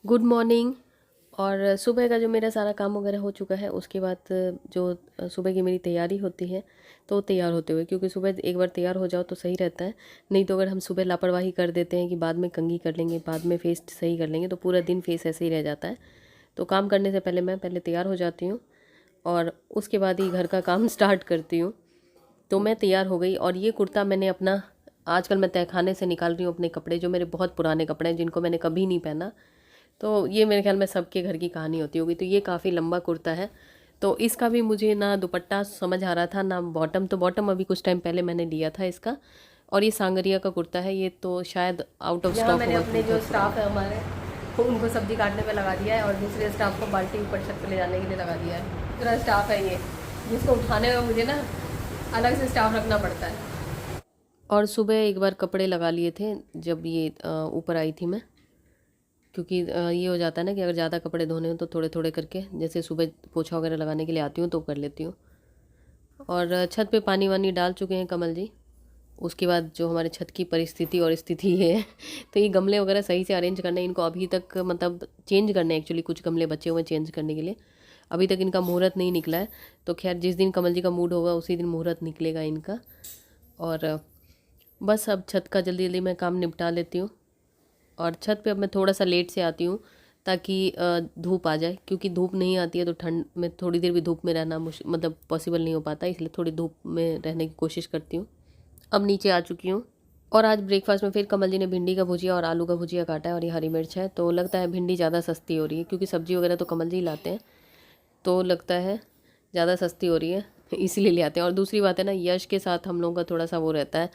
Good morning. और सुबह का जो मेरा सारा काम वगैरह हो चुका है, उसके बाद जो सुबह की मेरी तैयारी होती है, तो तैयार होते हुए, क्योंकि सुबह एक बार तैयार हो जाओ तो सही रहता है। नहीं तो अगर हम सुबह लापरवाही कर देते हैं कि बाद में कंघी कर लेंगे, बाद में फेस सही कर लेंगे, तो पूरा दिन फेस ऐसे ही रह जाता है। तो काम करने से पहले मैं पहले तैयार हो जाती हूँ और उसके बाद ही घर का काम स्टार्ट करती हूँ। तो मैं तैयार हो गई और ये कुर्ता मैंने अपना आजकल मैं तहखाने से निकाल रही हूँ अपने कपड़े, जो मेरे बहुत पुराने कपड़े हैं जिनको मैंने कभी नहीं पहना। तो ये मेरे ख्याल में सबके घर की कहानी होती होगी। तो ये काफ़ी लंबा कुर्ता है, तो इसका भी मुझे ना दुपट्टा समझ आ रहा था ना बॉटम। तो बॉटम अभी कुछ टाइम पहले मैंने लिया था इसका। और ये सांगरिया का कुर्ता है, ये तो शायद आउट ऑफ स्टॉक मैंने अपने जो स्टाफ है हमारे उनको सब्जी काटने पे लगा दिया है और दूसरे स्टाफ को बाल्टी ऊपर छत पे ले जाने के लिए लगा दिया है। दूसरा स्टाफ है ये, जिसको उठाने में मुझे ना अलग से स्टाफ रखना पड़ता है। और सुबह एक बार कपड़े लगा लिए थे जब ये ऊपर आई थी मैं, क्योंकि ये हो जाता है ना कि अगर ज़्यादा कपड़े धोने हो तो थोड़े थोड़े करके, जैसे सुबह पोछा वगैरह लगाने के लिए आती हूँ तो कर लेती हूँ। और छत पे पानी वानी डाल चुके हैं कमल जी। उसके बाद जो हमारे छत की परिस्थिति और स्थिति है तो ये गमले वगैरह सही से अरेंज करने, इनको अभी तक मतलब चेंज करने, एक्चुअली कुछ गमले बचे हुए चेंज करने के लिए। अभी तक इनका मुहूर्त नहीं निकला है। तो खैर जिस दिन कमल जी का मूड होगा उसी दिन मुहूर्त निकलेगा इनका। और बस अब छत का जल्दी जल्दी मैं काम निपटा लेती हूँ। और छत पे अब मैं थोड़ा सा लेट से आती हूँ ताकि धूप आ जाए, क्योंकि धूप नहीं आती है तो ठंड में थोड़ी देर भी धूप में रहना मतलब पॉसिबल नहीं हो पाता, इसलिए थोड़ी धूप में रहने की कोशिश करती हूँ। अब नीचे आ चुकी हूँ और आज ब्रेकफास्ट में फिर कमल जी ने भिंडी का भुजिया और आलू का भुजिया काटा है और ये हरी मिर्च है। तो लगता है भिंडी ज़्यादा सस्ती हो रही है, क्योंकि सब्ज़ी वगैरह तो कमल जी लाते हैं, तो लगता है ज़्यादा सस्ती हो रही है इसीलिए ले आते हैं। और दूसरी बात है ना, यश के साथ हम लोगों का थोड़ा सा वो रहता है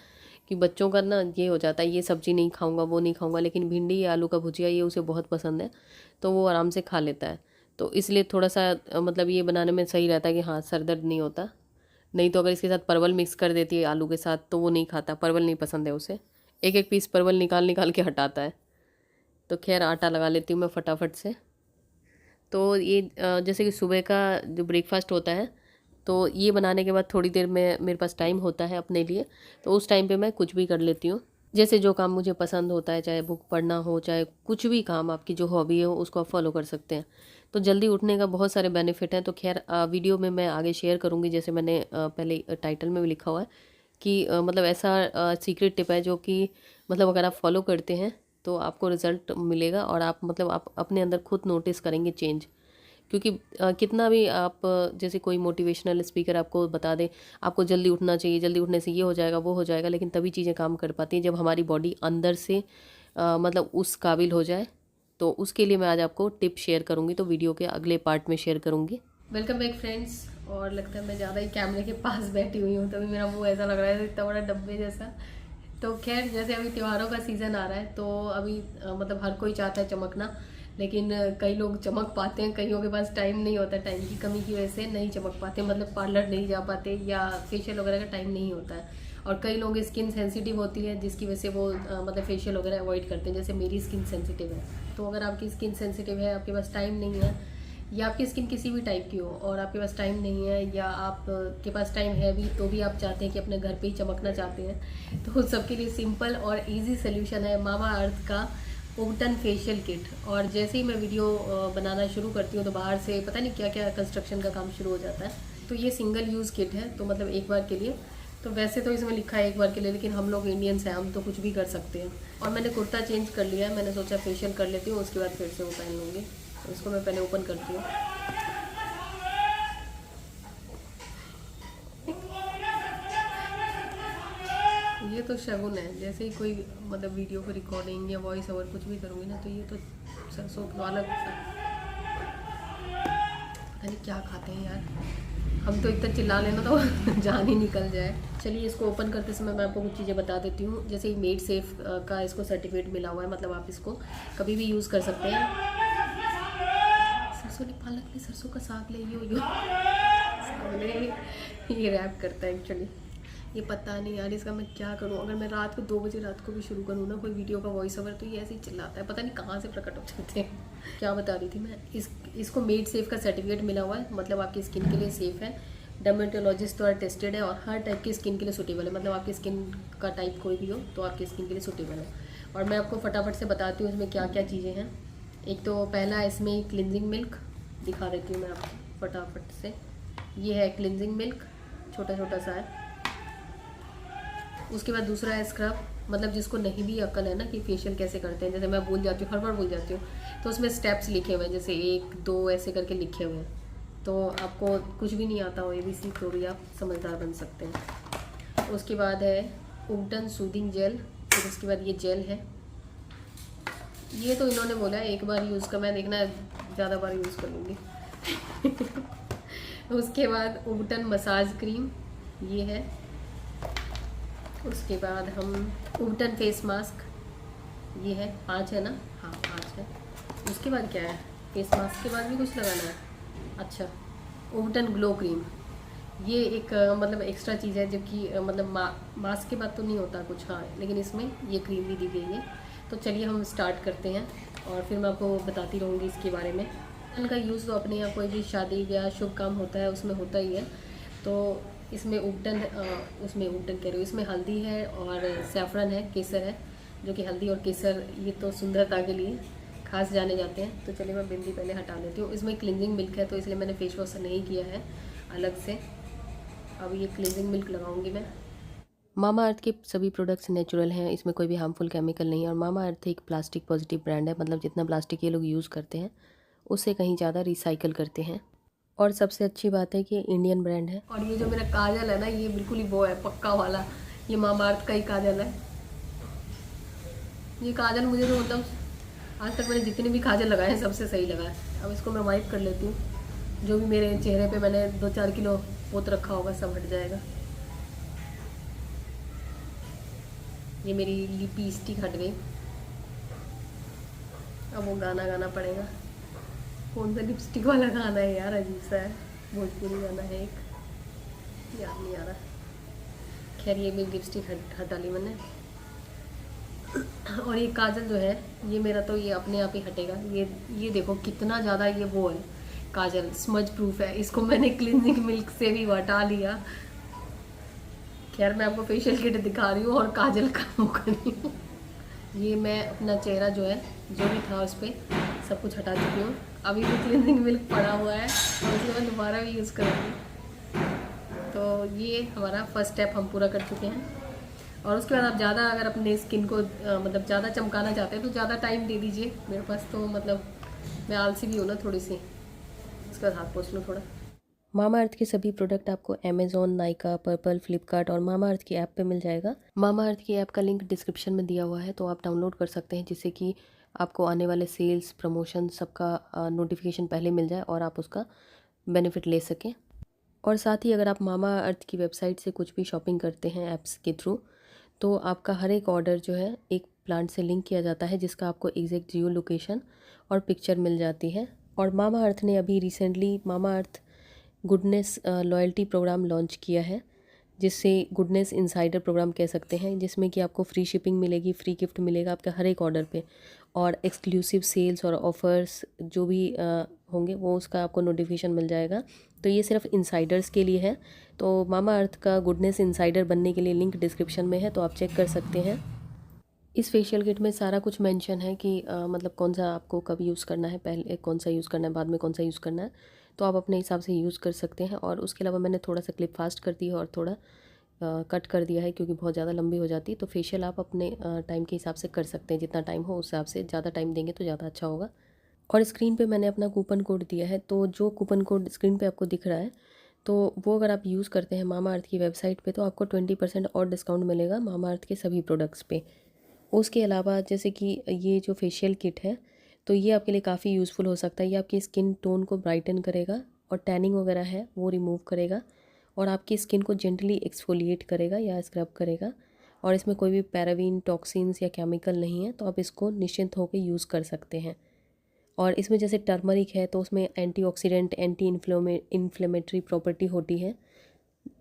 कि बच्चों का ना ये हो जाता है, ये सब्ज़ी नहीं खाऊंगा वो नहीं खाऊंगा, लेकिन भिंडी या आलू का भुजिया ये उसे बहुत पसंद है, तो वो आराम से खा लेता है। तो इसलिए थोड़ा सा मतलब ये बनाने में सही रहता है कि हाँ सर दर्द नहीं होता। नहीं तो अगर इसके साथ परवल मिक्स कर देती है आलू के साथ तो वो नहीं खाता, परवल नहीं पसंद है उसे, एक एक पीस परवल निकाल निकाल के हटाता है। तो खैर आटा लगा लेती हूँ मैं फटाफट से। तो ये जैसे कि सुबह का जो ब्रेकफास्ट होता है, तो ये बनाने के बाद थोड़ी देर में मेरे पास टाइम होता है अपने लिए, तो उस टाइम पे मैं कुछ भी कर लेती हूँ। जैसे जो काम मुझे पसंद होता है, चाहे बुक पढ़ना हो, चाहे कुछ भी काम, आपकी जो हॉबी हो उसको आप फॉलो कर सकते हैं। तो जल्दी उठने का बहुत सारे बेनिफिट हैं। तो खैर वीडियो में मैं आगे शेयर करूँगी, जैसे मैंने पहले टाइटल में भी लिखा हुआ है कि मतलब ऐसा सीक्रेट टिप है जो कि मतलब अगर आप फॉलो करते हैं तो आपको रिज़ल्ट मिलेगा और आप मतलब आप अपने अंदर खुद नोटिस करेंगे चेंज। क्योंकि कितना भी आप जैसे कोई मोटिवेशनल स्पीकर आपको बता दे आपको जल्दी उठना चाहिए, जल्दी उठने से ये हो जाएगा वो हो जाएगा, लेकिन तभी चीज़ें काम कर पाती हैं जब हमारी बॉडी अंदर से मतलब उस काबिल हो जाए। तो उसके लिए मैं आज आपको टिप शेयर करूँगी, तो वीडियो के अगले पार्ट में शेयर करूँगी। Welcome back friends. और लगता है मैं ज़्यादा ही कैमरे के पास बैठी हुई हूँ, तभी मेरा मुँह ऐसा लग रहा है इतना बड़ा डब्बे जैसा। तो खैर जैसे अभी त्योहारों का सीज़न आ रहा है, तो अभी मतलब हर कोई चाहता है चमकना, लेकिन कई लोग चमक पाते हैं, कईयों के पास टाइम नहीं होता, टाइम की कमी की वजह से नहीं चमक पाते, मतलब पार्लर नहीं जा पाते या फेशियल वगैरह का टाइम नहीं होता है। और कई लोग स्किन सेंसिटिव होती है जिसकी वजह से वो मतलब फेशियल वगैरह अवॉइड करते हैं। जैसे मेरी स्किन सेंसिटिव है, तो अगर आपकी स्किन सेंसिटिव है, आपके पास टाइम नहीं है, या आपकी स्किन किसी भी टाइप की हो और आपके पास टाइम नहीं है, या आपके पास टाइम है भी तो भी आप चाहते हैं कि अपने घर पे ही चमकना चाहते हैं, तो उन सबके लिए सिंपल और इजी सोल्यूशन है मामा अर्थ का उबटन फेशियल किट। और जैसे ही मैं वीडियो बनाना शुरू करती हूँ तो बाहर से पता नहीं क्या क्या कंस्ट्रक्शन का काम शुरू हो जाता है। तो ये सिंगल यूज़ किट है, तो मतलब एक बार के लिए। तो वैसे तो इसमें लिखा है एक बार के लिए, लेकिन हम लोग इंडियंस हैं, हम तो कुछ भी कर सकते हैं। और मैंने कुर्ता चेंज कर लिया है, मैंने सोचा फेशियल कर लेती हूँ, उसके बाद फिर से वो पहन लूँगी। तो इसको मैं पहले ओपन करती हूँ। ये तो शगुन है, जैसे ही कोई मतलब वीडियो को रिकॉर्डिंग या वॉइस ओवर कुछ भी करूँगी ना, तो ये तो सरसों वाला पता नहीं क्या खाते हैं यार, हम तो इतना चिल्ला लेना तो जान ही निकल जाए। चलिए इसको ओपन करते समय मैं आपको कुछ चीज़ें बता देती हूँ। जैसे ही मेड सेफ का इसको सर्टिफिकेट मिला हुआ है, मतलब आप इसको कभी भी यूज़ कर सकते हैं। सरसों नहीं, पालक नहीं, सरसों का साग ले, यो ये रैप करता है एक्चुअली। ये पता नहीं यार इसका मैं क्या करूँ, अगर मैं रात को 2 बजे रात को भी शुरू करूँ ना कोई वीडियो का वॉइस ओवर, तो ये ऐसे ही चिल्लाता है, पता नहीं कहाँ से प्रकट हो जाते हैं। क्या बता रही थी मैं, इसको मेड सेफ का सर्टिफिकेट मिला हुआ है, मतलब आपकी स्किन के लिए सेफ़ है, डर्मेटोलॉजिस्ट द्वारा टेस्टेड है और हर टाइप की स्किन के लिए सूटेबल है। मतलब आपकी स्किन का टाइप कोई भी हो तो आपकी स्किन के लिए सूटेबल है। और मैं आपको फटाफट से बताती हूँ इसमें क्या क्या चीज़ें हैं। एक तो पहला इसमें क्लिनजिंग मिल्क दिखा देती हूँ मैं आपको फटाफट से। ये है क्लिनजिंग मिल्क, छोटा छोटा सा है। उसके बाद दूसरा है स्क्रब, मतलब जिसको नहीं भी अक्ल है ना कि फेशियल कैसे करते हैं, जैसे मैं भूल जाती हूँ, हर बार भूल जाती हूँ, तो उसमें स्टेप्स लिखे हुए हैं, जैसे 1 2 ऐसे करके लिखे हुए हैं। तो आपको कुछ भी नहीं आता हो ABC, तो भी आप समझदार बन सकते हैं। उसके बाद है उबटन सूदिंग जेल, फिर उसके बाद ये जेल है। ये तो इन्होंने बोला है एक बार यूज़ कर, मैं देखना ज़्यादा बार यूज़ कर लूँगी। उसके बाद उबटन मसाज क्रीम ये है। उसके बाद हम उबटन फेस मास्क, ये है 5 है ना, हाँ 5 है। उसके बाद क्या है, फेस मास्क के बाद भी कुछ लगाना है, अच्छा उबटन ग्लो क्रीम, ये एक मतलब एक्स्ट्रा चीज़ है, जबकि मतलब मास्क के बाद तो नहीं होता कुछ, हाँ लेकिन इसमें ये क्रीम भी दी गई है। तो चलिए हम स्टार्ट करते हैं और फिर मैं आपको बताती रहूँगी इसके बारे में। इनका यूज़ तो अपने यहाँ कोई भी शादी या शुभ काम होता है उसमें होता ही है। तो इसमें उबटन उसमें उबटन कह रही हूँ, इसमें हल्दी है और सैफरन है, केसर है, जो कि हल्दी और केसर ये तो सुंदरता के लिए खास जाने जाते हैं। तो चलिए मैं बिंदी पहले हटा लेती हूँ। इसमें क्लिनजिंग मिल्क है तो इसलिए मैंने फेस वॉश नहीं किया है अलग से। अब ये क्लिनजिंग मिल्क लगाऊंगी मैं। मामा अर्थ के सभी प्रोडक्ट्स नेचुरल हैं, इसमें कोई भी हार्मफुल केमिकल नहीं है। और मामा अर्थ एक प्लास्टिक पॉजिटिव ब्रांड है, मतलब जितना प्लास्टिक ये लोग यूज़ करते हैं उससे कहीं ज़्यादा रिसाइकल करते हैं। और सबसे अच्छी बात है कि इंडियन ब्रांड है। और ये जो मेरा काजल है ना, ये बिल्कुल ही वो है पक्का वाला, ये मामा अर्थ का ही काजल है। ये काजल मुझे तो मतलब आज तक मैंने जितने भी काजल लगाए हैं सबसे सही लगा है। अब इसको मैं वाइप कर लेती हूँ, जो भी मेरे चेहरे पे मैंने 2-4 किलो पोत रखा होगा सब हट जाएगा। ये मेरी लिपस्टिक हट गई। अब वो गाना गाना पड़ेगा। कौन सा लिपस्टिक वाला गाना है यार, अजीब सा है, भोजपुरी गाना है एक, याद नहीं आ रहा। खैर ये मेरी लिपस्टिक हटा ली मैंने। और ये काजल जो है ये मेरा तो ये अपने आप ही हटेगा। ये देखो कितना ज़्यादा ये वो है, काजल स्मज प्रूफ है। इसको मैंने क्लिनजिंग मिल्क से भी हटा लिया। खैर मैं आपको फेशियल किट दिखा रही हूँ और काजल का वो कर रही हूँ। ये मैं अपना चेहरा जो है जो भी था उस पर सब कुछ हटा चुकी हूँ। अभी भी क्लिनजिंग मिल्क पड़ा हुआ है और उसे मैं दोबारा भी यूज़ करूँगी। तो ये हमारा फर्स्ट स्टेप हम पूरा कर चुके हैं। और उसके बाद आप ज़्यादा अगर अपने स्किन को मतलब ज़्यादा चमकाना चाहते हैं तो ज़्यादा टाइम दे दीजिए। मेरे पास तो मतलब मैं आलसी भी हूँ ना थोड़ी सी, उसके बाद हाथ पोंछ लूँ थोड़ा। मामा अर्थ के सभी प्रोडक्ट आपको अमेजोन, नाइका, पर्पल, फ्लिपकार्ट और मामा अर्थ की ऐप पे मिल जाएगा। मामा अर्थ की ऐप का लिंक डिस्क्रिप्शन में दिया हुआ है, तो आप डाउनलोड कर सकते हैं, जिससे कि आपको आने वाले सेल्स, प्रमोशन सबका नोटिफिकेशन पहले मिल जाए और आप उसका बेनिफिट ले सकें। और साथ ही अगर आप मामा अर्थ की वेबसाइट से कुछ भी शॉपिंग करते हैं ऐप्स के थ्रू, तो आपका हर एक ऑर्डर जो है एक प्लांट से लिंक किया जाता है, जिसका आपको एग्जैक्ट जियो लोकेशन और पिक्चर मिल जाती है। और मामा अर्थ ने अभी रिसेंटली मामा अर्थ गुडनेस लॉयल्टी प्रोग्राम लॉन्च किया है, जिससे गुडनेस इनसाइडर प्रोग्राम कह सकते हैं, जिसमें कि आपको फ्री शिपिंग मिलेगी, फ्री गिफ्ट मिलेगा आपके हर एक ऑर्डर पे, और एक्सक्लूसिव सेल्स और ऑफ़र्स जो भी होंगे वो उसका आपको नोटिफिकेशन मिल जाएगा। तो ये सिर्फ इनसाइडर्स के लिए है। तो मामा अर्थ का गुडनेस इनसाइडर बनने के लिए लिंक डिस्क्रिप्शन में है, तो आप चेक कर सकते हैं। इस फेशियल किट में सारा कुछ मेंशन है कि मतलब कौन सा आपको कब यूज़ करना है, पहले कौन सा यूज़ करना है, बाद में कौन सा यूज़ करना है, तो आप अपने हिसाब से यूज़ कर सकते हैं। और उसके अलावा मैंने थोड़ा सा क्लिप फास्ट कर दिया और थोड़ा कट कर दिया है, क्योंकि बहुत ज़्यादा लंबी हो जाती है। तो फेशियल आप अपने टाइम के हिसाब से कर सकते हैं, जितना टाइम हो उस हिसाब से, ज़्यादा टाइम देंगे तो ज़्यादा अच्छा होगा। और स्क्रीन पे मैंने अपना कूपन कोड दिया है, तो जो कूपन कोड स्क्रीन पे आपको दिख रहा है, तो वो अगर आप यूज़ करते हैं मामा अर्थ की वेबसाइट पे, तो आपको 20% और डिस्काउंट मिलेगा मामा अर्थ के सभी प्रोडक्ट्स पे। उसके अलावा जैसे कि ये जो फेशियल किट है, तो ये आपके लिए काफ़ी यूज़फुल हो सकता है। ये आपकी स्किन टोन को ब्राइटन करेगा और टैनिंग वगैरह है वो रिमूव करेगा, और आपकी स्किन को जेंटली एक्सफोलिएट करेगा या स्क्रब करेगा। और इसमें कोई भी पैराबीन, टॉक्सिन्स या केमिकल नहीं है, तो आप इसको निश्चिंत होकर यूज़ कर सकते हैं। और इसमें जैसे टर्मरिक है तो उसमें एंटीऑक्सीडेंट, एंटी इन्फ्लेमेटरी प्रॉपर्टी होती है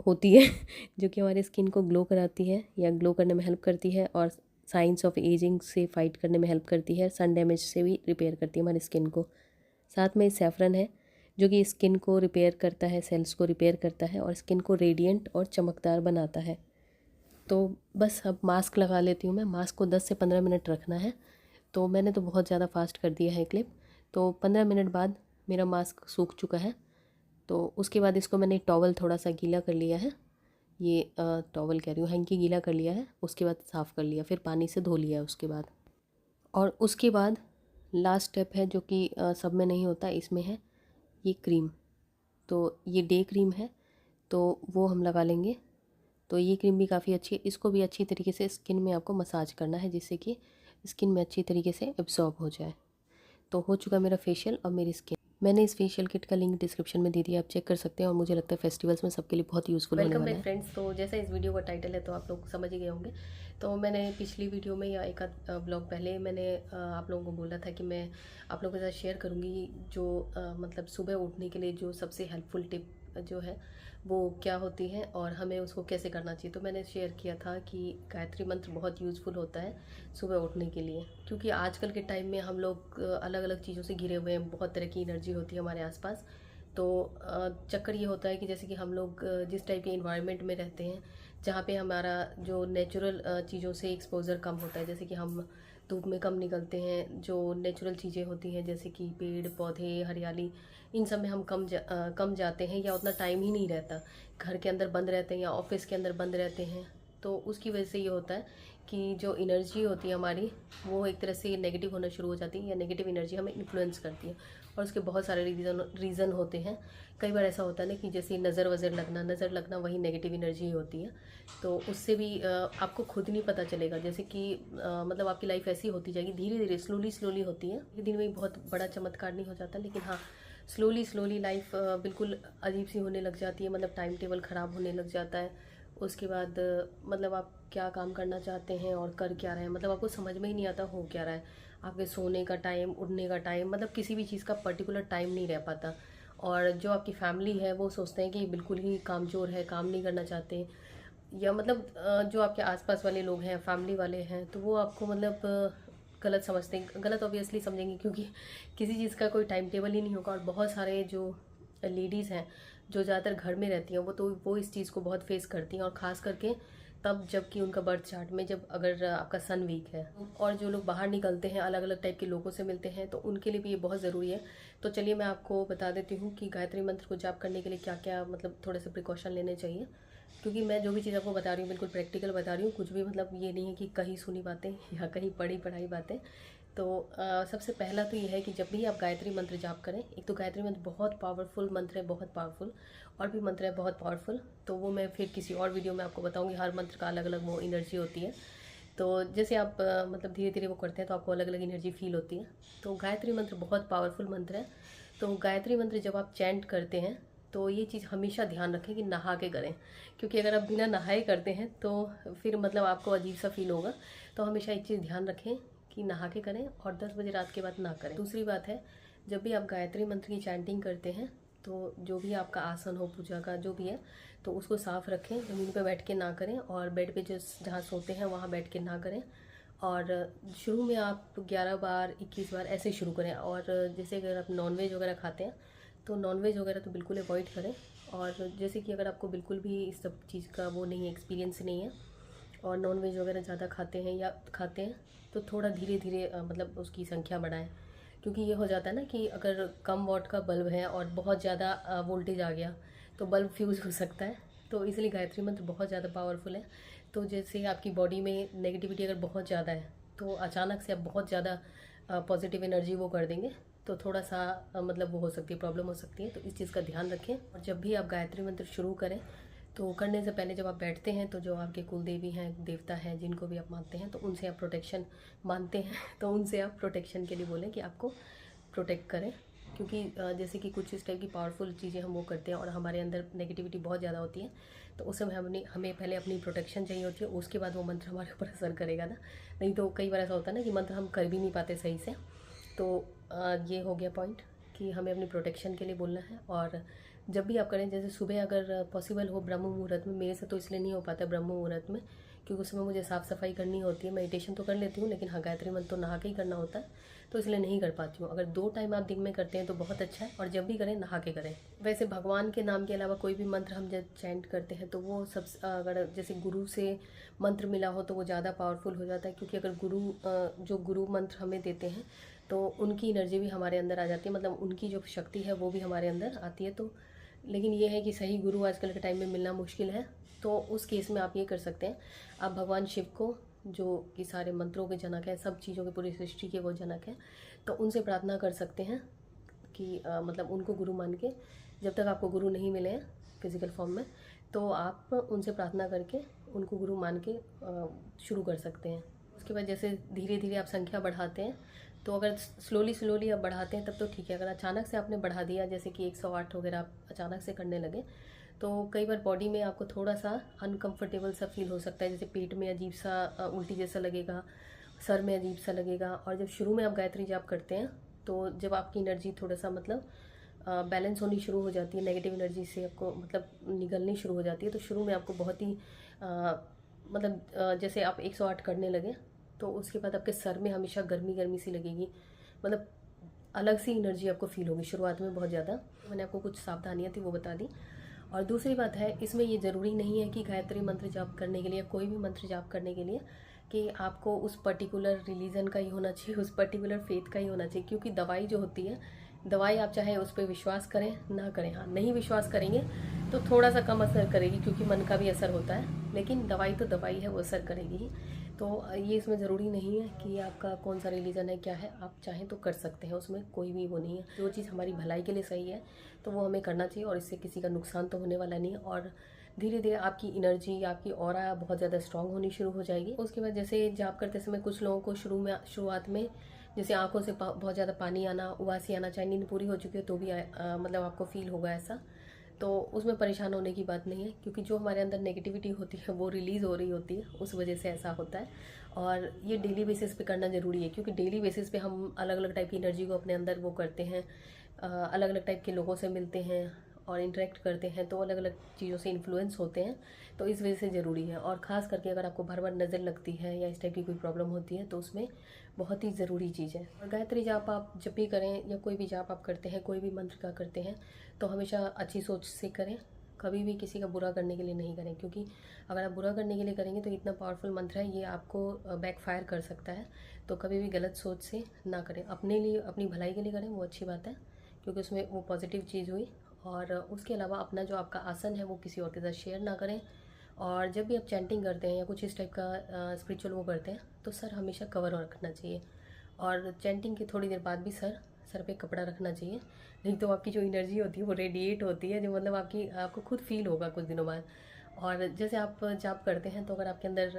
जो कि हमारे स्किन को ग्लो कराती है या ग्लो करने में हेल्प करती है, और साइंस ऑफ एजिंग से फाइट करने में हेल्प करती है, सन डैमेज से भी रिपेयर करती है हमारी स्किन को। साथ में सैफरन है जो कि स्किन को रिपेयर करता है, सेल्स को रिपेयर करता है और स्किन को रेडिएंट और चमकदार बनाता है। तो बस अब मास्क लगा लेती हूँ मैं। मास्क को 10 से 15 मिनट रखना है, तो मैंने तो बहुत ज़्यादा फास्ट कर दिया है क्लिप। तो 15 मिनट बाद मेरा मास्क सूख चुका है। तो उसके बाद इसको मैंने टॉवल थोड़ा सा गीला कर लिया है, ये टॉवल कह रही हूँ, हैंकी गीला कर लिया है। उसके बाद साफ़ कर लिया, फिर पानी से धो लिया है उसके बाद। और उसके बाद लास्ट स्टेप है जो कि सब में नहीं होता, इसमें है ये क्रीम। तो ये डे क्रीम है, तो वो हम लगा लेंगे। तो ये क्रीम भी काफ़ी अच्छी है। इसको भी अच्छी तरीके से स्किन में आपको मसाज करना है, जिससे कि स्किन में अच्छी तरीके से एब्जॉर्ब हो जाए। तो हो चुका मेरा फेशियल और मेरी स्किन। मैंने इस फेशियल किट का लिंक डिस्क्रिप्शन में दे दिया, आप चेक कर सकते हैं। और मुझे लगता है फेस्टिवल्स में सबके लिए बहुत यूज़फुल होने वाला है। Welcome back friends. तो जैसा इस वीडियो का टाइटल है तो आप लोग समझ ही गए होंगे। तो मैंने पिछली वीडियो में या एक आध ब्लॉग पहले मैंने आप लोगों को बोला था कि मैं आप लोगों के साथ शेयर करूँगी जो मतलब सुबह उठने के लिए जो सबसे हेल्पफुल टिप जो है वो क्या होती है और हमें उसको कैसे करना चाहिए। तो मैंने शेयर किया था कि गायत्री मंत्र बहुत यूज़फुल होता है सुबह उठने के लिए, क्योंकि आजकल के टाइम में हम लोग अलग अलग चीज़ों से घिरे हुए हैं, बहुत तरह की एनर्जी होती है हमारे आसपास। तो चक्कर ये होता है कि जैसे कि हम लोग जिस टाइप के इन्वायरमेंट में रहते हैं जहाँ पे हमारा जो नेचुरल चीज़ों से एक्सपोजर कम होता है, जैसे कि हम धूप में कम निकलते हैं, जो नेचुरल चीज़ें होती हैं जैसे कि पेड़ पौधे हरियाली, इन सब में हम कम जाते हैं या उतना टाइम ही नहीं रहता, घर के अंदर बंद रहते हैं या ऑफिस के अंदर बंद रहते हैं। तो उसकी वजह से ये होता है कि जो एनर्जी होती है हमारी वो एक तरह से नेगेटिव होना शुरू हो जाती है, या नेगेटिव एनर्जी हमें इन्फ्लुएंस करती है। और उसके बहुत सारे रीज़न होते हैं। कई बार ऐसा होता है ना कि जैसे नज़र लगना वही नेगेटिव एनर्जी होती है। तो उससे भी आपको खुद नहीं पता चलेगा, जैसे कि मतलब आपकी लाइफ ऐसी होती जाएगी धीरे धीरे, स्लोली होती है। एक दिन में बहुत बड़ा चमत्कार नहीं हो जाता, लेकिन हाँ स्लोली लाइफ बिल्कुल अजीब सी होने लग जाती है। मतलब टाइम टेबल ख़राब होने लग जाता है। उसके बाद मतलब आप क्या काम करना चाहते हैं और कर क्या रहे हैं, मतलब आपको समझ में ही नहीं आता हो क्या रहा है। आपके सोने का टाइम, उठने का टाइम, मतलब किसी भी चीज़ का पर्टिकुलर टाइम नहीं रह पाता। और जो आपकी फैमिली है वो सोचते हैं कि बिल्कुल ही कामचोर है, काम नहीं करना चाहते। या मतलब जो आपके आसपास वाले लोग हैं, फैमिली वाले हैं, तो वो आपको मतलब गलत समझते हैं। गलत ऑब्वियसली समझेंगे, क्योंकि किसी चीज़ का कोई टाइम टेबल ही नहीं होगा। और बहुत सारे जो लेडीज़ हैं जो ज़्यादातर घर में रहती हैं वो इस चीज़ को बहुत फेस करती हैं, और ख़ास करके तब जबकि उनका बर्थ चार्ट में जब अगर आपका सन वीक है। और जो लोग बाहर निकलते हैं, अलग अलग टाइप के लोगों से मिलते हैं, तो उनके लिए भी ये बहुत ज़रूरी है। तो चलिए मैं आपको बता देती हूँ कि गायत्री मंत्र को जाप करने के लिए क्या क्या मतलब थोड़े से प्रिकॉशन लेने चाहिए। क्योंकि मैं जो भी चीज़ आपको बता रही हूँ बिल्कुल प्रैक्टिकल बता रही हूँ, कुछ भी मतलब ये नहीं है कि कहीं सुनी बातें या कहीं पढ़ाई बातें। तो सबसे पहला तो ये है कि जब भी आप गायत्री मंत्र जाप करें, एक तो गायत्री मंत्र बहुत पावरफुल मंत्र है, बहुत पावरफुल, और भी मंत्र है बहुत पावरफुल। तो वो मैं फिर किसी और वीडियो में आपको बताऊंगी। हर मंत्र का अलग अलग वो एनर्जी होती है। तो जैसे आप मतलब धीरे धीरे वो करते हैं तो आपको अलग अलग एनर्जी फील होती है। तो गायत्री मंत्र बहुत पावरफुल मंत्र है। तो गायत्री मंत्र जब आप चैंट करते हैं तो ये चीज़ हमेशा ध्यान रखें कि नहा के करें, क्योंकि अगर आप बिना नहाए करते हैं तो फिर मतलब आपको अजीब सा फील होगा। तो हमेशा एक चीज़ ध्यान रखें कि नहा के करें, और 10 बजे रात के बाद ना करें। दूसरी बात है, जब भी आप गायत्री मंत्र की चैंटिंग करते हैं तो जो भी आपका आसन हो पूजा का जो भी है, तो उसको साफ़ रखें, ज़मीन पर बैठ के ना करें, और बेड पे जो जहाँ सोते हैं वहाँ बैठ के ना करें। और शुरू में आप 11 बार 21 बार ऐसे शुरू करें। और जैसे अगर आप नॉनवेज वगैरह खाते हैं तो नॉनवेज वगैरह तो बिल्कुल अवॉइड करें। और जैसे कि अगर आपको बिल्कुल भी इस सब चीज़ का वो नहीं है, एक्सपीरियंस नहीं है, और नॉनवेज वगैरह ज़्यादा खाते हैं या खाते हैं, तो थोड़ा धीरे धीरे मतलब उसकी संख्या बढ़ाएं। क्योंकि ये हो जाता है ना कि अगर कम वॉट का बल्ब है और बहुत ज़्यादा वोल्टेज आ गया तो बल्ब फ्यूज़ हो सकता है। तो इसलिए गायत्री मंत्र बहुत ज़्यादा पावरफुल है। तो जैसे आपकी बॉडी में नेगेटिविटी अगर बहुत ज़्यादा है तो अचानक से आप बहुत ज़्यादा पॉजिटिव एनर्जी वो कर देंगे, तो थोड़ा सा मतलब वो हो सकती है, प्रॉब्लम हो सकती है। तो इस चीज़ का ध्यान रखें। और जब भी आप गायत्री मंत्र शुरू करें तो करने से पहले जब आप बैठते हैं तो जो आपके कुल देवी हैं, देवता हैं, जिनको भी आप मानते हैं, तो उनसे आप प्रोटेक्शन मानते हैं तो उनसे आप प्रोटेक्शन के लिए बोलें कि आपको प्रोटेक्ट करें। क्योंकि जैसे कि कुछ इस टाइप की पावरफुल चीज़ें हम वो करते हैं और हमारे अंदर नेगेटिविटी बहुत ज़्यादा होती है, तो उस समय हमें पहले अपनी प्रोटेक्शन चाहिए होती है, उसके बाद वो मंत्र हमारे ऊपर असर करेगा ना। नहीं तो कई बार ऐसा होता है ना कि मंत्र हम कर भी नहीं पाते सही से। तो ये हो गया पॉइंट कि हमें अपनी प्रोटेक्शन के लिए बोलना है। और जब भी आप करें, जैसे सुबह अगर पॉसिबल हो ब्रह्म मुहूर्त में, मेरे से तो इसलिए नहीं हो पाता ब्रह्म मुहूर्त में क्योंकि उसमें मुझे साफ़ सफाई करनी होती है। मेडिटेशन तो कर लेती हूँ लेकिन हाँ, गायत्री मंत्र तो नहा के ही करना होता है, तो इसलिए नहीं कर पाती हूँ। अगर 2 टाइम आप दिन में करते हैं तो बहुत अच्छा है, और जब भी करें नहा के करें। वैसे भगवान के नाम के अलावा कोई भी मंत्र हम जब चैंट करते हैं तो वो सब, अगर जैसे गुरु से मंत्र मिला हो तो वो ज़्यादा पावरफुल हो जाता है, क्योंकि अगर जो गुरु मंत्र हमें देते हैं तो उनकी एनर्जी भी हमारे अंदर आ जाती है, मतलब उनकी जो शक्ति है वो भी हमारे अंदर आती है। तो लेकिन ये है कि सही गुरु आजकल के टाइम में मिलना मुश्किल है, तो उस केस में आप ये कर सकते हैं, आप भगवान शिव को, जो कि सारे मंत्रों के जनक हैं, सब चीज़ों के, पूरी सृष्टि के वो जनक हैं, तो उनसे प्रार्थना कर सकते हैं कि मतलब उनको गुरु मान के, जब तक आपको गुरु नहीं मिले हैं फिज़िकल फॉर्म में, तो आप उनसे प्रार्थना करके उनको गुरु मान के शुरू कर सकते हैं। उसके बाद जैसे धीरे धीरे आप संख्या बढ़ाते हैं, तो अगर स्लोली आप बढ़ाते हैं तब तो ठीक है। अगर अचानक से आपने बढ़ा दिया, जैसे कि 108 वगैरह आप अचानक से करने लगे, तो कई बार बॉडी में आपको थोड़ा सा अनकंफर्टेबल सा फील हो सकता है, जैसे पेट में अजीब सा उल्टी जैसा लगेगा, सर में अजीब सा लगेगा। और जब शुरू में आप गायत्री जाप करते हैं तो जब आपकी एनर्जी थोड़ा सा मतलब बैलेंस होनी शुरू हो जाती है, नेगेटिव एनर्जी से आपको मतलब निगलनी शुरू हो जाती है, तो शुरू में आपको बहुत ही जैसे आप 108 करने लगे तो उसके बाद आपके सर में हमेशा गर्मी गर्मी सी लगेगी, मतलब अलग सी एनर्जी आपको फील होगी शुरुआत में बहुत ज़्यादा। मैंने आपको कुछ सावधानियाँ थी वो बता दी। और दूसरी बात है, इसमें ये ज़रूरी नहीं है कि गायत्री मंत्र जाप करने के लिए, कोई भी मंत्र जाप करने के लिए, कि आपको उस पर्टिकुलर रिलीजन का ही होना चाहिए, उस पर्टिकुलर फेथ का ही होना चाहिए। क्योंकि दवाई जो होती है, दवाई आप चाहे उस पर विश्वास करें ना करें, हाँ नहीं विश्वास करेंगे तो थोड़ा सा कम असर करेगी, क्योंकि मन का भी असर होता है, लेकिन दवाई तो दवाई है, वो असर करेगी ही। तो ये इसमें ज़रूरी नहीं है कि आपका कौन सा रिलीजन है, क्या है, आप चाहें तो कर सकते हैं, उसमें कोई भी वो नहीं है। जो चीज़ हमारी भलाई के लिए सही है तो वो हमें करना चाहिए, और इससे किसी का नुकसान तो होने वाला नहीं है। और धीरे धीरे आपकी एनर्जी, आपकी ऑरा बहुत ज़्यादा स्ट्रांग होनी शुरू हो जाएगी। उसके बाद जैसे जाप करते समय कुछ लोगों को शुरुआत में जैसे आंखों से बहुत ज़्यादा पानी आना, उबासी आना, चाहे नींद पूरी हो चुकी है तो भी मतलब आपको फील होगा ऐसा, तो उसमें परेशान होने की बात नहीं है, क्योंकि जो हमारे अंदर नेगेटिविटी होती है वो रिलीज़ हो रही होती है, उस वजह से ऐसा होता है। और ये डेली बेसिस पे करना ज़रूरी है, क्योंकि डेली बेसिस पे हम अलग अलग टाइप की एनर्जी को अपने अंदर वो करते हैं, अलग अलग टाइप के लोगों से मिलते हैं और इंटरेक्ट करते हैं, तो अलग अलग चीज़ों से इन्फ्लुएंस होते हैं, तो इस वजह से ज़रूरी है। और ख़ास करके अगर आपको बार बार नज़र लगती है या इस टाइप की कोई प्रॉब्लम होती है तो उसमें बहुत ही ज़रूरी चीज़ है। और गायत्री जाप आप जब भी करें या कोई भी जाप आप करते हैं, कोई भी मंत्र का करते हैं, तो हमेशा अच्छी सोच से करें, कभी भी किसी का बुरा करने के लिए नहीं करें, क्योंकि अगर आप बुरा करने के लिए करेंगे तो इतना पावरफुल मंत्र है, ये आपको बैकफायर कर सकता है। तो कभी भी गलत सोच से ना करें, अपने लिए, अपनी भलाई के लिए करें, वो अच्छी बात है, क्योंकि उसमें वो पॉजिटिव चीज़ हुई। और उसके अलावा अपना जो आपका आसन है वो किसी और के साथ शेयर ना करें। और जब भी आप चैंटिंग करते हैं या कुछ इस टाइप का स्पिरिचुअल वो करते हैं तो सर हमेशा कवर रखना चाहिए, और चैंटिंग की थोड़ी देर बाद भी सर पे कपड़ा रखना चाहिए, नहीं तो आपकी जो एनर्जी होती है वो रेडिएट होती है, जो मतलब आपको खुद फील होगा कुछ दिनों बाद। और जैसे आप जाप करते हैं तो अगर आपके अंदर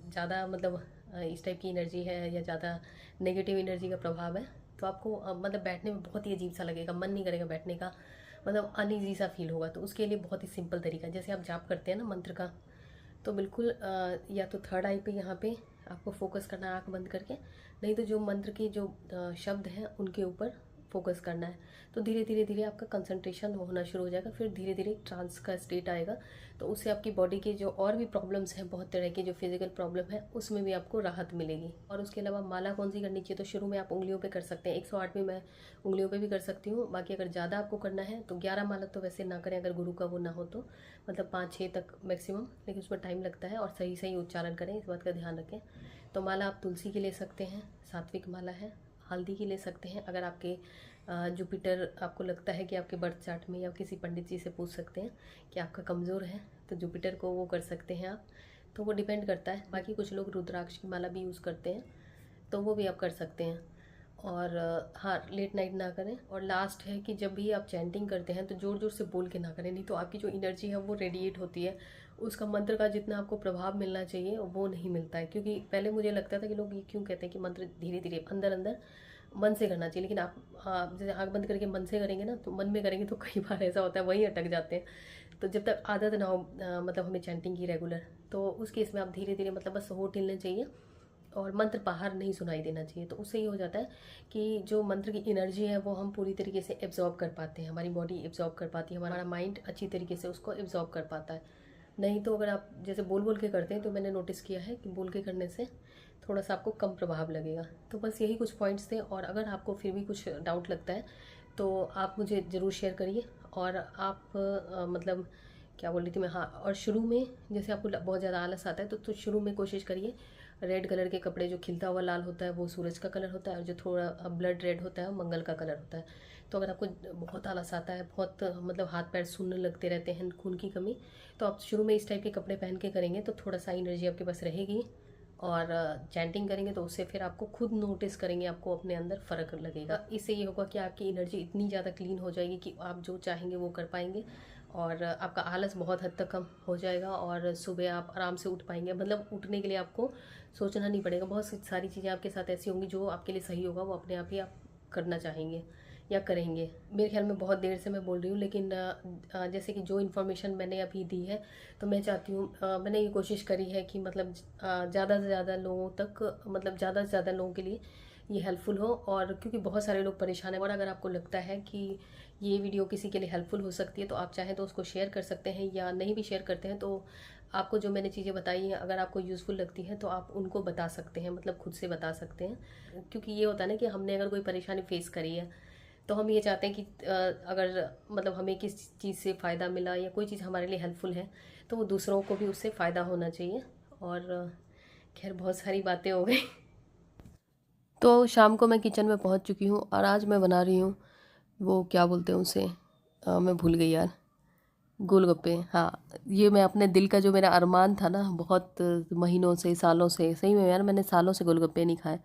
ज़्यादा मतलब इस टाइप की एनर्जी है या ज़्यादा नेगेटिव एनर्जी का प्रभाव है, तो आपको मतलब बैठने में बहुत ही अजीब सा लगेगा, मन नहीं करेगा बैठने का, मतलब अनईजी सा फील होगा। तो उसके लिए बहुत ही सिंपल तरीका, जैसे आप जाप करते हैं ना मंत्र का, तो बिल्कुल या तो थर्ड आई पे यहाँ पे आपको फोकस करना है आँख बंद करके, नहीं तो जो मंत्र के जो शब्द हैं उनके ऊपर फोकस करना है। तो धीरे धीरे धीरे आपका कंसंट्रेशन होना शुरू हो जाएगा, फिर धीरे धीरे ट्रांस का स्टेट आएगा, तो उससे आपकी बॉडी के जो और भी प्रॉब्लम्स हैं, बहुत तरह की जो फिजिकल प्रॉब्लम है, उसमें भी आपको राहत मिलेगी। और उसके अलावा माला कौन सी करनी चाहिए, तो शुरू में आप उंगलियों पे कर सकते हैं, 108 में मैं उंगलियों पे भी कर सकती हूँ। बाकी अगर ज़्यादा आपको करना है तो 11 माला तो वैसे ना करें अगर गुरु का वो ना हो तो, मतलब 5-6 तक मैक्सिमम, लेकिन उसमें टाइम लगता है, और सही सही उच्चारण करें, इस बात का ध्यान रखें। तो माला आप तुलसी की ले सकते हैं, सात्विक माला है, हल्दी की ले सकते हैं। अगर आपके जुपिटर, आपको लगता है कि आपके बर्थ चार्ट में, या किसी पंडित जी से पूछ सकते हैं कि आपका कमज़ोर है, तो जुपिटर को वो कर सकते हैं आप, तो वो डिपेंड करता है। बाकी कुछ लोग रुद्राक्ष की माला भी यूज़ करते हैं, तो वो भी आप कर सकते हैं। और हाँ, लेट नाइट ना करें। और लास्ट है कि जब भी आप चैंटिंग करते हैं तो ज़ोर ज़ोर से बोल के ना करें, नहीं तो आपकी जो एनर्जी है वो रेडिएट होती है, उसका मंत्र का जितना आपको प्रभाव मिलना चाहिए वो नहीं मिलता है। क्योंकि पहले मुझे लगता था कि लोग ये क्यों कहते हैं कि मंत्र धीरे धीरे अंदर अंदर मन से करना चाहिए, लेकिन आप जैसे आँख बंद करके मन से करेंगे ना, तो मन में करेंगे तो कई बार ऐसा होता है वहीं अटक जाते हैं। तो जब तक आदत ना हो मतलब हमें चैंटिंग की रेगुलर, तो उस केस में आप धीरे धीरे मतलब बस होठ हिलने चाहिए, और मंत्र बाहर नहीं सुनाई देना चाहिए। तो उससे ये हो जाता है कि जो मंत्र की एनर्जी है वो हम पूरी तरीके से एब्जॉर्ब कर पाते हैं, हमारी बॉडी एब्जॉर्ब कर पाती है, हमारा माइंड अच्छी तरीके से उसको एब्जॉर्ब कर पाता है। नहीं तो अगर आप जैसे बोल बोल के करते हैं तो मैंने नोटिस किया है कि बोल के करने से थोड़ा सा आपको कम प्रभाव लगेगा। तो बस यही कुछ पॉइंट्स थे, और अगर आपको फिर भी कुछ डाउट लगता है तो आप मुझे ज़रूर शेयर करिए। और आप मतलब क्या बोल रही थी मैं, हाँ, और शुरू में जैसे आपको बहुत ज़्यादा आलस आता है तो शुरू में कोशिश करिए रेड कलर के कपड़े, जो खिलता हुआ लाल होता है वो सूरज का कलर होता है, और जो थोड़ा ब्लड रेड होता है वो मंगल का कलर होता है। तो अगर आपको बहुत आलस आता है, बहुत मतलब हाथ पैर सूनने लगते रहते हैं, खून की कमी, तो आप शुरू में इस टाइप के कपड़े पहन के करेंगे तो थोड़ा सा एनर्जी आपके पास रहेगी। और चैंटिंग करेंगे तो उससे फिर आपको खुद नोटिस करेंगे, आपको अपने अंदर फ़र्क लगेगा। इससे ये होगा कि आपकी एनर्जी इतनी ज़्यादा क्लीन हो जाएगी कि आप जो चाहेंगे वो कर पाएंगे, और आपका आलस बहुत हद तक कम हो जाएगा, और सुबह आप आराम से उठ पाएंगे। मतलब उठने के लिए आपको सोचना नहीं पड़ेगा। बहुत सारी चीज़ें आपके साथ ऐसी होंगी जो आपके लिए सही होगा, वो अपने आप ही आप करना चाहेंगे या करेंगे। मेरे ख्याल में बहुत देर से मैं बोल रही हूँ, लेकिन जैसे कि जो इन्फॉर्मेशन मैंने अभी दी है तो मैं चाहती हूँ, मैंने ये कोशिश करी है कि मतलब ज़्यादा से ज़्यादा लोगों तक, मतलब ज़्यादा से ज़्यादा लोगों के लिए ये हेल्पफुल हो। और क्योंकि बहुत सारे लोग परेशान हैं, और अगर आपको लगता है कि ये वीडियो किसी के लिए हेल्पफुल हो सकती है तो आप चाहें तो उसको शेयर कर सकते हैं, या नहीं भी शेयर करते हैं तो आपको जो मैंने चीज़ें बताई हैं अगर आपको यूज़फुल लगती हैं तो आप उनको बता सकते हैं, मतलब खुद से बता सकते हैं। क्योंकि ये होता है ना कि हमने अगर कोई परेशानी फेस करी है तो हम ये चाहते हैं कि अगर मतलब हमें किस चीज़ से फ़ायदा मिला या कोई चीज़ हमारे लिए हेल्पफुल है तो वो दूसरों को भी उससे फ़ायदा होना चाहिए। और खैर बहुत सारी बातें हो गई। तो शाम को मैं किचन में पहुंच चुकी हूं, और आज मैं बना रही हूं वो क्या बोलते हैं उसे, मैं भूल गई यार, गोलगप्पे। हाँ, ये मैं अपने दिल का जो मेरा अरमान था ना बहुत महीनों से, सालों से, सही में यार मैंने सालों से गोलगप्पे नहीं खाए,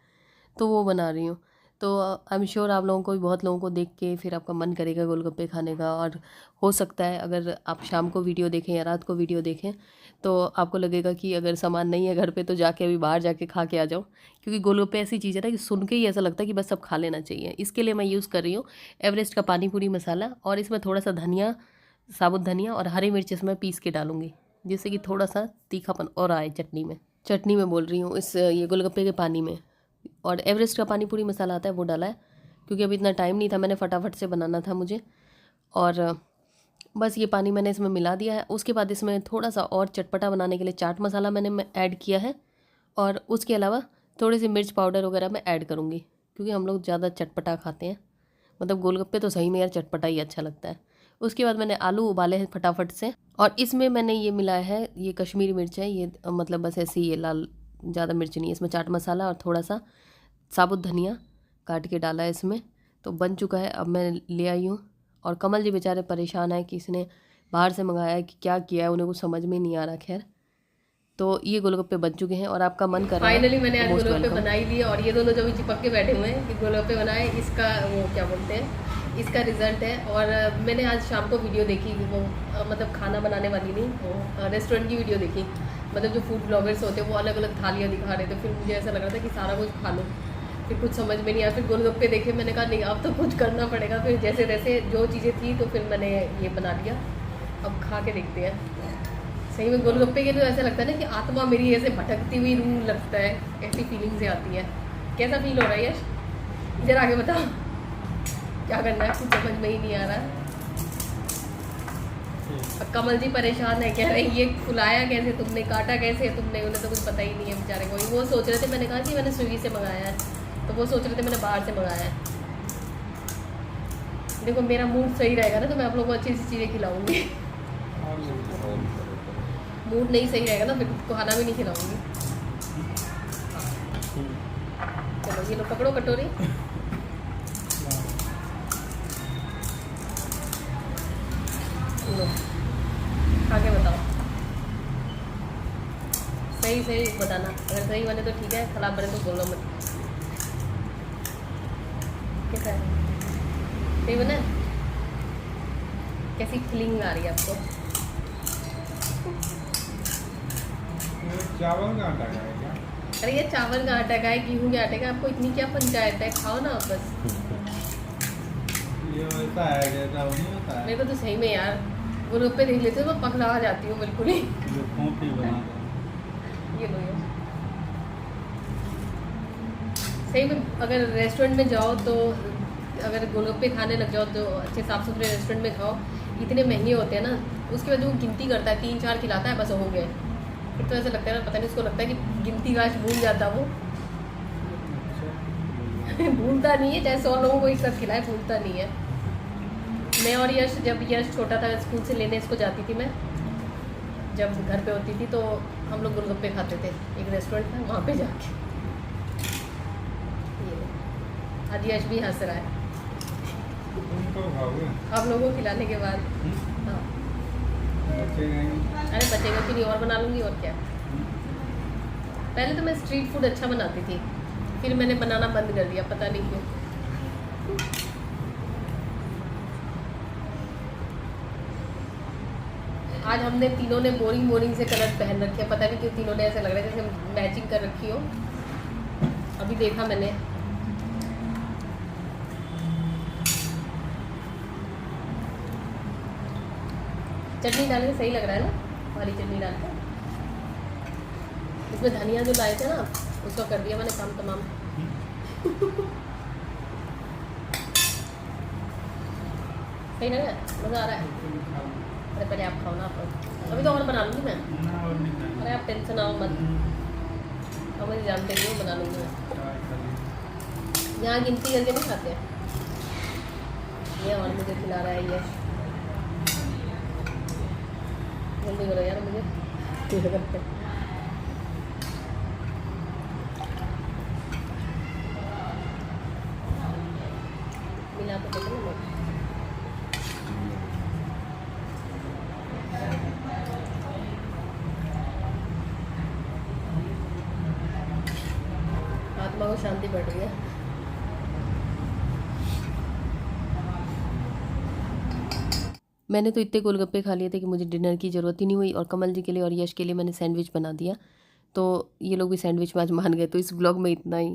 तो वो बना रही हूँ। तो आई एम श्योर आप लोगों को भी, बहुत लोगों को देख के फिर आपका मन करेगा गोलगप्पे खाने का। और हो सकता है अगर आप शाम को वीडियो देखें या रात को वीडियो देखें तो आपको लगेगा कि अगर सामान नहीं है घर पे तो जाके अभी बाहर जाके खा के आ जाओ। क्योंकि गोलगप्पे ऐसी चीज़ है ना कि सुन के ही ऐसा लगता है कि बस सब खा लेना चाहिए। इसके लिए मैं यूज़ कर रही हूँ एवरेस्ट का पानी पूरी मसाला, और इसमें थोड़ा सा धनिया, साबुत धनिया और हरी मिर्च इसमें पीस के डालूंगी, जिससे कि थोड़ा सा तीखापन और आए चटनी में बोल रही हूँ, इस ये गोलगप्पे के पानी में। और एवरेस्ट का पानी पूरी मसाला आता है वो डाला है, क्योंकि अभी इतना टाइम नहीं था, मैंने फटाफट से बनाना था मुझे। और बस ये पानी मैंने इसमें मिला दिया है। उसके बाद इसमें थोड़ा सा और चटपटा बनाने के लिए चाट मसाला मैंने ऐड किया है, और उसके अलावा थोड़ी सी मिर्च पाउडर वगैरह मैं ऐड करूँगी, क्योंकि हम लोग ज़्यादा चटपटा खाते हैं। मतलब गोलगप्पे तो सही में यार चटपटा ही अच्छा लगता है। उसके बाद मैंने आलू उबाले हैं फटाफट से, और इसमें मैंने ये मिलाया है, ये कश्मीरी मिर्च है, ये मतलब बस ऐसी ये लाल, ज़्यादा मिर्च नहीं है। इसमें चाट मसाला और थोड़ा सा साबुत धनिया काट के डाला है इसमें। तो बन चुका है, अब मैं ले आई हूँ। और कमल जी बेचारे परेशान है कि इसने बाहर से मंगाया है कि क्या किया है, उन्हें कुछ समझ में नहीं आ रहा। खैर, तो ये गोलगप्पे बन चुके हैं और आपका मन कर रहा है। फाइनली मैंने आज गोलगप्पे बना ही लिए, और ये दोनों जो भी चिपक के बैठे हुए हैं कि गोलगप्पे बनाए, इसका वो क्या बोलते हैं, इसका रिजल्ट है। और मैंने आज शाम को वीडियो देखी, वो मतलब खाना बनाने वाली नहीं, वो रेस्टोरेंट की वीडियो देखी। मतलब जो फूड ब्लॉगर्स होते हैं वो अलग अलग थालियाँ दिखा रहे थे। फिर मुझे ऐसा लग रहा था कि सारा कुछ खा लो, फिर कुछ समझ में नहीं आया। फिर गोलगप्पे देखे, मैंने कहा नहीं अब तो कुछ करना पड़ेगा। फिर जैसे जैसे जो चीज़ें थी तो फिर मैंने ये बना लिया। अब खा के देखते हैं। सही में गोलगप्पे के तो ऐसा लगता है ना कि आत्मा मेरी ऐसे भटकती हुई रूह लगता है, ऐसी फीलिंग से आती है। कैसा फील हो रहा है यश, जरा आगे बताओ, क्या करना है, कुछ समझ में ही नहीं आ रहा। अब कमल जी परेशान है, कह रहे ये फुलाया कैसे तुमने, काटा कैसे तुमने, उन्हें तो कुछ पता ही नहीं है बेचारे को। वो सोच रहे थे, मैंने कहा कि मैंने स्विगी से मंगाया है, तो वो सोच रहे थे मैंने बाहर से मंगाया है। देखो मेरा मूड सही रहेगा ना तो मैं आप लोगों को अच्छी सी चीज़ें खिलाऊंगी। मूड नहीं सही रहेगा ना फिर खाना भी नहीं खिलाऊंगी। चलो ये लो पकड़ो कटोरी। लो खा के बताओ, सही सही बताना, अगर सही बने तो ठीक है, खराब बने तो बोलो मत। कैसा है, सही बना? कैसी फीलिंग आ रही है आपको? चावल का आटा का है क्या? अरे ये चावल का आटा का है, गेहूं के आटे का, आपको इतनी क्या पंचायत है, खाओ ना बस। ये वैसा है जैसा वो नहीं होता है। मेरे को तो सही में यार गोलगप्पे देख लेते हो तो पकड़ा जाती हूँ बिल्कुल ही। जो खोपड़ी बना दो। ये लो ये सही में अगर रेस्टोरेंट में जाओ तो अगर गोलगप्पे खाने लग जाओ तो अच्छे साफ़ सुथरे रेस्टोरेंट में खाओ, इतने महंगे होते हैं ना, उसके बाद वो गिनती करता है, 3-4 खिलाता है, बस हो गए। फिर तो ऐसा लगता है ना, पता नहीं उसको लगता है कि गिनती काश भूल जाता वो। भूलता नहीं है, चाहे 100 लोगों को एक साथ खिलाए, भूलता नहीं है। मैं और यश, जब यश छोटा था स्कूल से लेने इसको जाती थी मैं, जब घर पे होती थी तो हम लोग गोलगप्पे खाते थे, एक रेस्टोरेंट था वहाँ पे जाके। ये आज यश भी हंस रहा है तुम तो खाओगे। आप लोगों को खिलाने के बाद। हाँ, बचेगा ही। अरे बचेगा कि नहीं, और बना लूँगी और क्या। पहले तो मैं स्ट्रीट फूड अच्छा बनाती थी, फिर मैंने बनाना बंद कर दिया, पता नहीं क्यों। आज हमने तीनों ने बोरिंग बोरिंग से कलर पहन रखे हैं, पता नहीं क्यों तीनों ने ऐसे लग रहा है जैसे मैचिंग कर रखी हो। अभी देखा मैंने, चटनी डालने सही लग रहा है ना, हरी चटनी डाल के। इसमें धनिया जो लाए थे ना, उसका कर दिया मैंने काम तमाम। सही लग रहा है, मज़ा आ रहा है। अरे पहले आप खाओ ना, आप अभी तो और बना लूँगी मैं। ना और नहीं खाना। अरे आप टेंशन आओ मत, अब मुझे जानते नहीं हो, बना लूँगी मैं। चाय खाली। यहाँ गिनती करके नहीं खाते हैं। ये और मुझे खिला रहा है ये, जल्दी करो यार मुझे। मिला तो देखो ना, आत्मा को शांति बढ़ रही है। मैंने तो इतने गोलगप्पे खा लिए थे कि मुझे डिनर की ज़रूरत ही नहीं हुई, और कमल जी के लिए और यश के लिए मैंने सैंडविच बना दिया, तो ये लोग भी सैंडविच में आज मान गए। तो इस ब्लॉग में इतना ही।